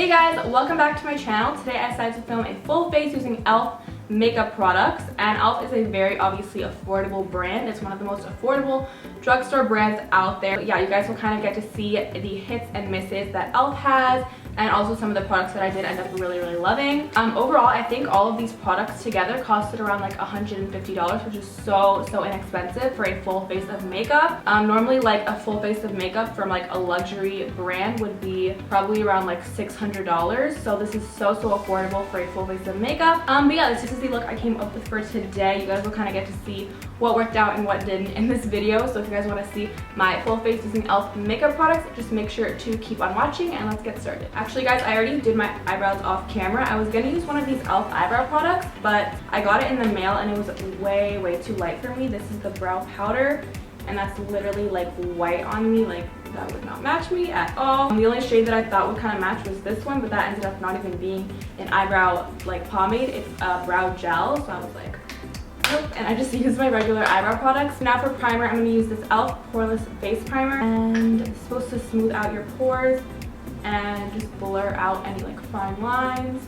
Hey guys, welcome back to my channel. Today I decided to film a full face using E.L.F. makeup products, and E.L.F. is a very obviously affordable brand. It's one of the most affordable drugstore brands out there. But yeah, you guys will kind of get to see the hits and misses that E.L.F. has, and also some of the products that I did end up really loving. Overall, I think all of these products together costed around like $150, which is so inexpensive for a full face of makeup. Normally like a full face of makeup from like a luxury brand would be probably around like $600. So this is so affordable for a full face of makeup. But yeah, this is the look I came up with for today. You guys will kind of get to see what worked out and what didn't in this video. So if you guys want to see my full face using E.L.F. makeup products, just make sure to keep on watching and let's get started. Actually guys, I already did my eyebrows off camera. I was gonna use one of these E.L.F. eyebrow products, but I got it in the mail and it was way too light for me. This is the brow powder, and that's literally like white on me. Like that would not match me at all. The only shade that I thought would kind of match was this one, but that ended up not even being an eyebrow like pomade. It's a brow gel, so I was like, nope. And I just used my regular eyebrow products. Now for primer, I'm going to use this E.L.F. Poreless face primer, and it's supposed to smooth out your pores and just blur out any like fine lines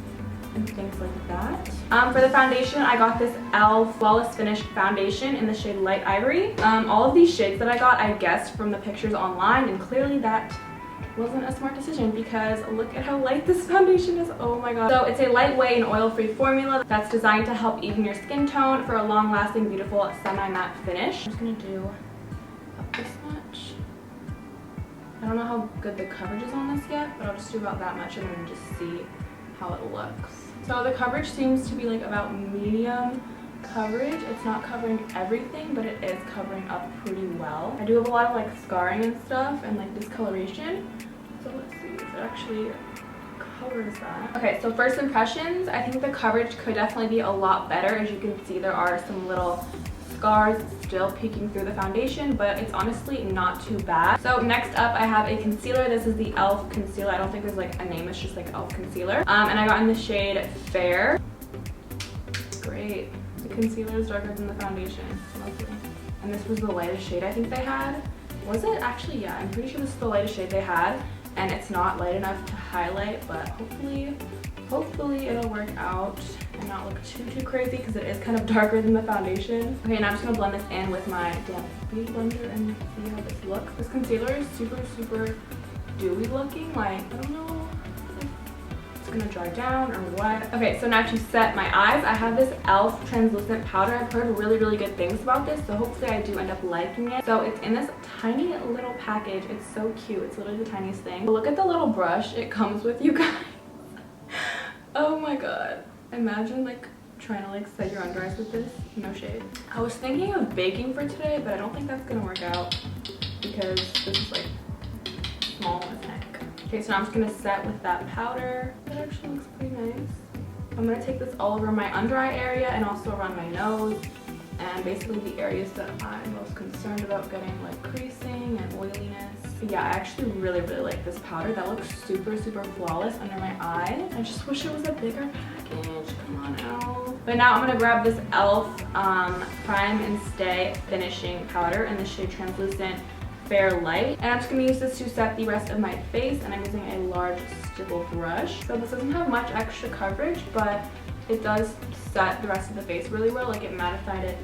and things like that. For the foundation, I got this E.L.F. Flawless Finish foundation in the shade Light Ivory. All of these shades that I got, I guessed from the pictures online, and clearly that wasn't a smart decision because look at how light this foundation is. Oh my god. So it's a lightweight and oil-free formula that's designed to help even your skin tone for a long-lasting, beautiful semi-matte finish. I'm just gonna do up this much. I don't know how good the coverage is on this yet, but I'll just do about that much and then just see how it looks. So the coverage seems to be like about medium coverage. It's not covering everything, but it is covering up pretty well. I do have a lot of like scarring and stuff and like discoloration, so let's see if it actually covers that. Okay, so first impressions, I think the coverage could definitely be a lot better. As you can see, there are some little scars still peeking through the foundation, but it's honestly not too bad. So next up, I have a concealer. This is the E.L.F. concealer. I don't think there's like a name, it's just like E.L.F. concealer, and I got in the shade Fair. Great. The concealer is darker than the foundation. Lovely. And this was the lightest shade I think they had. Was it? Actually, yeah, I'm pretty sure this is the lightest shade they had, and it's not light enough to highlight, but hopefully it'll work out and not look too crazy because it is kind of darker than the foundation. Okay, now I'm just gonna blend this in with my damp beauty blender and see how this looks. This concealer is super dewy looking. Like, I don't know if it's gonna dry down or what. Okay, so now to set my eyes, I have this E.L.F. translucent powder. I've heard really good things about this, so hopefully I do end up liking it. So it's in this tiny little package. It's so cute. It's literally the tiniest thing. But look at the little brush it comes with, you guys. Oh my god. Imagine like trying to like set your under eyes with this. No shade. I was thinking of baking for today, but I don't think that's gonna work out because this is like small in the neck. Okay, so now I'm just gonna set with that powder. That actually looks pretty nice. I'm gonna take this all over my under eye area and also around my nose, and basically the areas that I'm most concerned about getting like creasing and oiliness. Yeah, I actually really like this powder. That looks super flawless under my eye. I just wish it was a bigger package. Come on out. But now I'm gonna grab this E.L.F. Prime and Stay Finishing Powder in the shade Translucent Fair Light. And I'm just gonna use this to set the rest of my face, and I'm using a large stipple brush. So this doesn't have much extra coverage, but it does set the rest of the face really well. Like it mattified it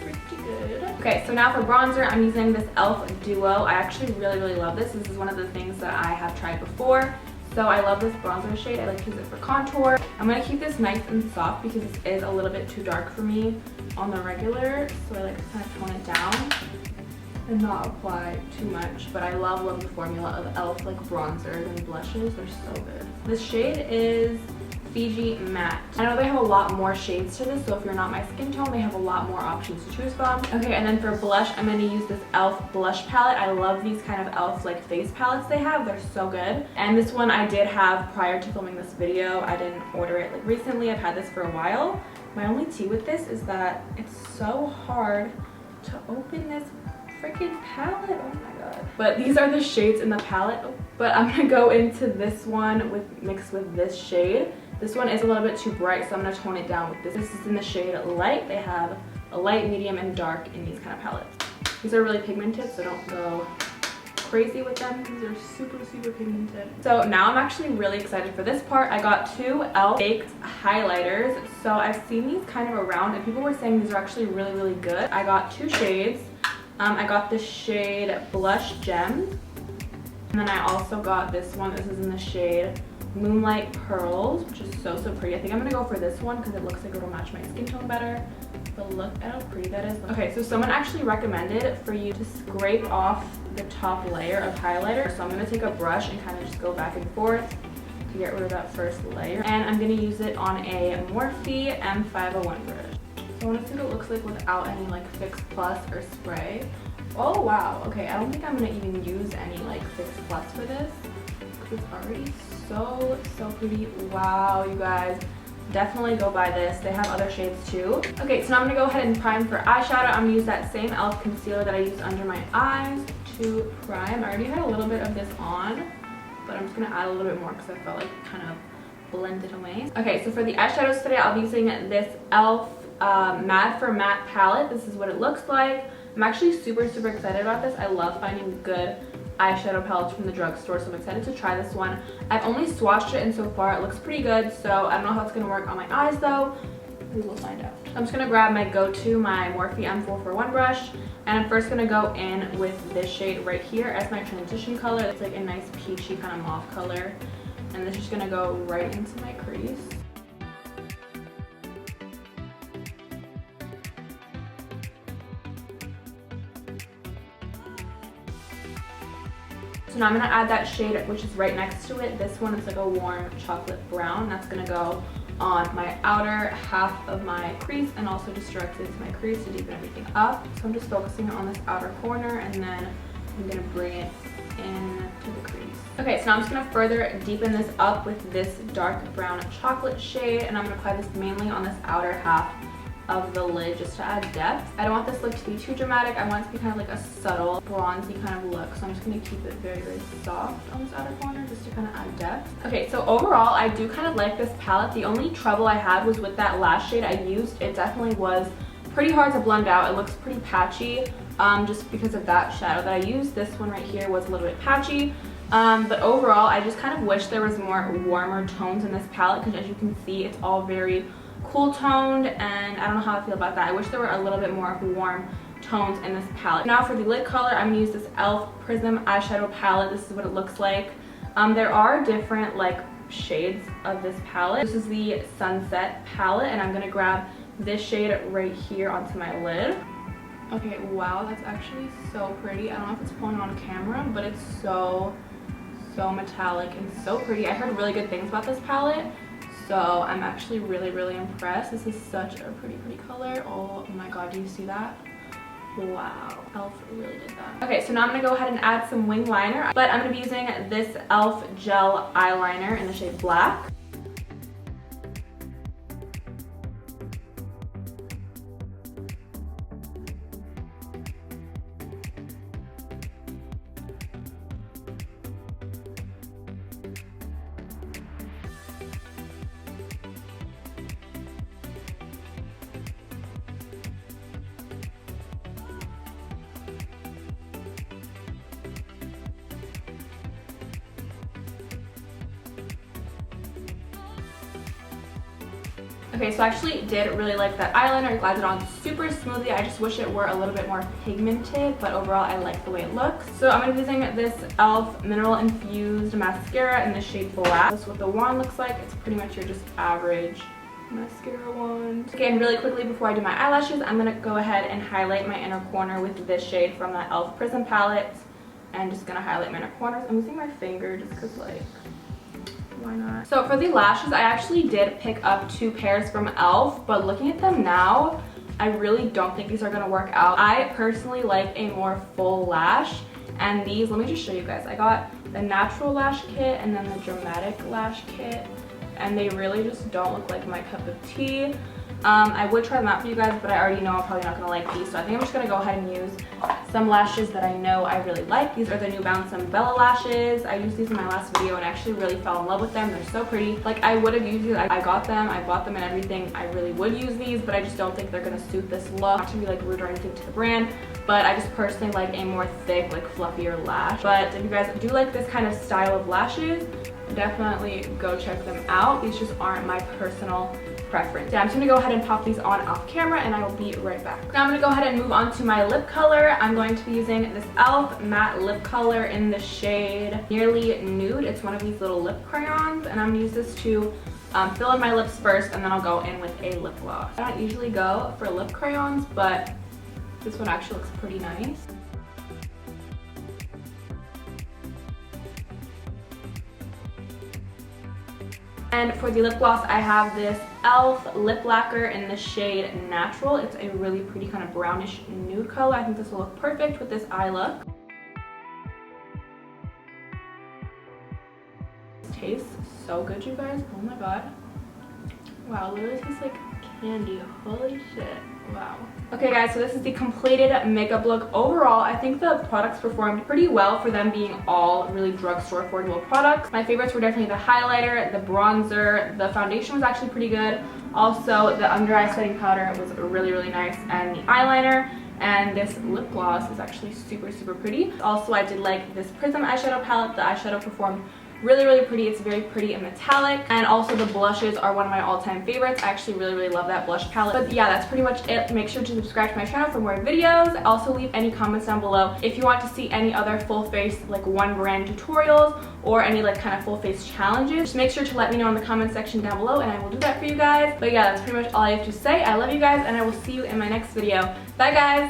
pretty good. Okay, so now for bronzer, I'm using this E.L.F. Duo. I actually really love this. This is one of the things that I have tried before. So I love this bronzer shade. I like to use it for contour. I'm going to keep this nice and soft because this is a little bit too dark for me on the regular. So I like to kind of tone it down and not apply too much. But I love the formula of E.L.F. like bronzers and blushes. They're so good. This shade is Fiji Matte. I know they have a lot more shades to this, so if you're not my skin tone, they have a lot more options to choose from. Okay, and then for blush, I'm going to use this E.L.F. blush palette. I love these kind of E.L.F. like face palettes they have. They're so good. And this one I did have prior to filming this video. I didn't order it like recently. I've had this for a while. My only tea with this is that it's so hard to open this freaking palette. Oh my god. But these are the shades in the palette. But I'm going to go into this one mixed with this shade. This one is a little bit too bright, so I'm going to tone it down with this. This is in the shade Light. They have a light, medium, and dark in these kind of palettes. These are really pigmented, so don't go crazy with them because they're super pigmented. So now I'm actually really excited for this part. I got two E.L.F. baked highlighters. So I've seen these kind of around and people were saying these are actually really good. I got two shades. I got the shade Blush Gem. And then I also got this one. This is in the shade Moonlight Pearls, which is so pretty. I think I'm gonna go for this one because it looks like it'll match my skin tone better. But look at how pretty that is. Okay, so someone actually recommended for you to scrape off the top layer of highlighter. So I'm gonna take a brush and kind of just go back and forth to get rid of that first layer. And I'm gonna use it on a Morphe M501 brush. So I want to see what it looks like without any like Fix Plus or spray. Oh wow, okay, I don't think I'm gonna even use any like Fix Plus for this because it's already so pretty. Wow, you guys, definitely go buy this. They have other shades too. Okay, so now I'm gonna go ahead and prime for eyeshadow. I'm gonna use that same E.L.F. concealer that I used under my eyes to prime. I already had a little bit of this on, but I'm just gonna add a little bit more because I felt like it kind of blended away. Okay, so for the eyeshadows today, I'll be using this E.L.F. Mad for Matte palette. This is what it looks like. I'm actually super excited about this. I love finding good eyeshadow palettes from the drugstore, so I'm excited to try this one. I've only swatched it and so far it looks pretty good, so I don't know how it's going to work on my eyes though. We will find out. I'm just going to grab my go-to, my Morphe M441 brush, and I'm first going to go in with this shade right here as my transition color. It's like a nice peachy kind of mauve color, and this is just going to go right into my crease. So now I'm going to add that shade which is right next to it. This one is like a warm chocolate brown. That's going to go on my outer half of my crease and also just directly into my crease to deepen everything up. So I'm just focusing on this outer corner and then I'm going to bring it in to the crease. Okay, so now I'm just going to further deepen this up with this dark brown chocolate shade, and I'm going to apply this mainly on this outer half of the lid just to add depth. I don't want this look to be too dramatic. I want it to be kind of like a subtle bronzy kind of look, so I'm just going to keep it very soft on this outer corner just to kind of add depth. Okay, so overall I do kind of like this palette. The only trouble I had was with that last shade I used. It definitely was pretty hard to blend out. It looks pretty patchy just because of that shadow that I used. This one right here was a little bit patchy. But overall I just kind of wish there was more warmer tones in this palette because as you can see it's all very cool toned, and I don't know how I feel about that. I wish there were a little bit more warm tones in this palette. Now for the lid color, I'm going to use this E.L.F. Prism eyeshadow palette. This is what it looks like. There are different like shades of this palette. This is the Sunset palette, and I'm going to grab this shade right here onto my lid. Okay, wow, that's actually so pretty. I don't know if it's pulling on camera, but it's so metallic and so pretty. I heard really good things about this palette. So I'm actually really impressed. This is such a pretty color. Oh my god, do you see that? Wow, E.L.F. really did that. Okay, so now I'm going to go ahead and add some wing liner. But I'm going to be using this E.L.F. Gel Eyeliner in the shade Black. Okay, so I actually did really like that eyeliner. It glided on super smoothly. I just wish it were a little bit more pigmented, but overall I like the way it looks. So I'm going to be using this E.L.F. Mineral Infused Mascara in the shade Black. That's what the wand looks like. It's pretty much your just average mascara wand. Okay, and really quickly before I do my eyelashes, I'm going to go ahead and highlight my inner corner with this shade from that E.L.F. Prism palette. And just going to highlight my inner corners. I'm using my finger just because like, why not? So for the lashes, I actually did pick up two pairs from E.L.F., but looking at them now, I really don't think these are gonna work out. I personally like a more full lash, and these, let me just show you guys. I got the natural lash kit and then the dramatic lash kit, and they really just don't look like my cup of tea. I would try them out for you guys, but I already know I'm probably not gonna like these, so I think I'm just gonna go ahead and use some lashes that I know I really like. These are the New Balance Bella lashes. I used these in my last video and I actually really fell in love with them. They're so pretty. Like, I would have used these. I got them, I bought them and everything. I really would use these, but I just don't think they're gonna suit this look. Not to be like rude or anything to the brand, but I just personally like a more thick, like fluffier lash. But if you guys do like this kind of style of lashes, definitely go check them out. These just aren't my personal preference. Yeah, I'm just gonna go ahead and pop these on off camera and I will be right back. Now I'm gonna go ahead and move on to my lip color. I'm going to be using this E.L.F matte lip color in the shade Nearly Nude. It's one of these little lip crayons, and I'm gonna use this to fill in my lips first, and then I'll go in with a lip gloss. I don't usually go for lip crayons, but this one actually looks pretty nice. And for the lip gloss, I have this E.L.F lip lacquer in the shade Natural. It's a really pretty kind of brownish nude color. I think this will look perfect with this eye look. This tastes so good, you guys. Oh my god. Wow, it literally tastes like candy. Holy shit. Wow. Okay guys, so this is the completed makeup look. Overall, I think the products performed pretty well for them being all really drugstore affordable products. My favorites were definitely the highlighter, the bronzer, the foundation was actually pretty good. Also, the under eye setting powder was really, really nice, and the eyeliner. And this lip gloss is actually super, super pretty. Also, I did like this Prism eyeshadow palette. The eyeshadow performed really, really pretty. It's very pretty and metallic. And also the blushes are one of my all-time favorites. I actually really, really love that blush palette. But yeah, that's pretty much it. Make sure to subscribe to my channel for more videos. Also leave any comments down below if you want to see any other full face, like one brand tutorials, or any like kind of full face challenges. Just make sure to let me know in the comment section down below and I will do that for you guys. But yeah, that's pretty much all I have to say. I love you guys and I will see you in my next video. Bye guys!